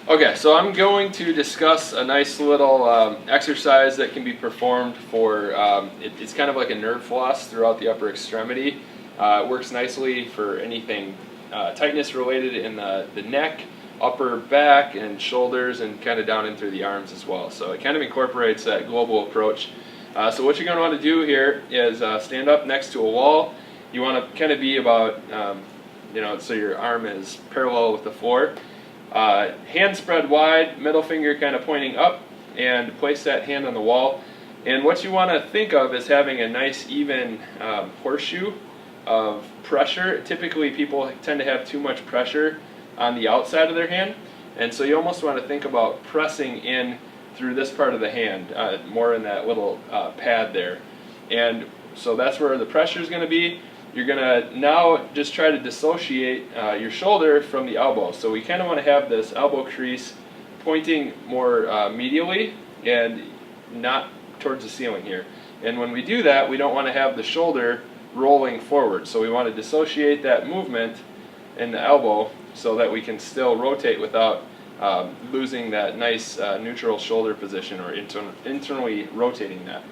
Okay, so I'm going to discuss a nice little exercise that can be performed for, it's kind of like a nerve floss throughout the upper extremity. It works nicely for anything tightness related in the neck, upper back, and shoulders, and kind of down in through the arms as well. So it kind of incorporates that global approach. So what you're going to want to do here is stand up next to a wall. You want to kind of be about, so your arm is parallel with the floor. Hand spread wide, middle finger kind of pointing up, and place that hand on the wall. And what you want to think of is having a nice even horseshoe of pressure. Typically people tend to have too much pressure on the outside of their hand, and so you almost want to think about pressing in through this part of the hand, more in that little pad there. And so that's where the pressure is going to be. You're going to now just try to dissociate your shoulder from the elbow. So we kind of want to have this elbow crease pointing more medially and not towards the ceiling here. And when we do that, we don't want to have the shoulder rolling forward. So we want to dissociate that movement in the elbow so that we can still rotate without losing that nice neutral shoulder position, or internally rotating that.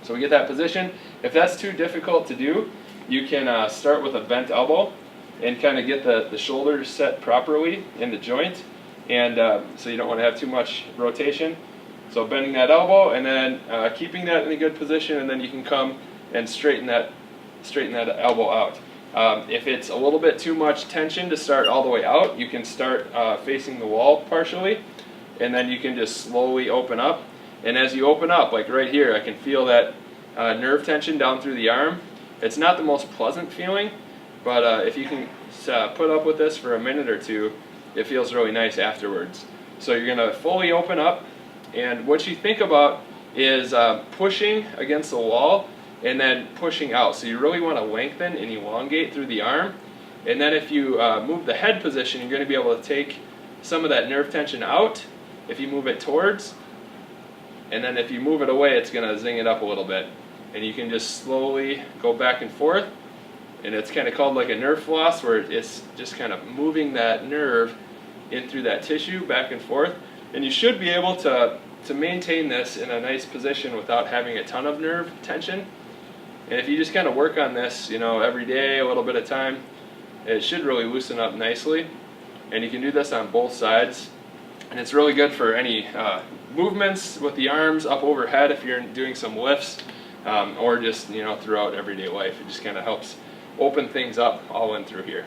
So we get that position. If that's too difficult to do, you can start with a bent elbow and kind of get the shoulder set properly in the joint, and so you don't want to have too much rotation. So bending that elbow and then keeping that in a good position, and then you can come and straighten that elbow out. If it's a little bit too much tension to start all the way out, you can start facing the wall partially, and then you can just slowly open up. And as you open up, like right here, I can feel that nerve tension down through the arm. It's not the most pleasant feeling, but if you can put up with this for a minute or two, it feels really nice afterwards. So you're going to fully open up, and what you think about is pushing against the wall and then pushing out. So you really want to lengthen and elongate through the arm. And then if you move the head position, you're going to be able to take some of that nerve tension out if you move it towards. And then if you move it away, it's going to zing it up a little bit. And you can just slowly go back and forth. And it's kind of called like a nerve floss, where it's just kind of moving that nerve in through that tissue back and forth. And you should be able to maintain this in a nice position without having a ton of nerve tension. And if you just kind of work on this, every day, a little bit of time, it should really loosen up nicely. And you can do this on both sides. And it's really good for any movements with the arms up overhead if you're doing some lifts, or just throughout everyday life. It just kind of helps open things up all in through here.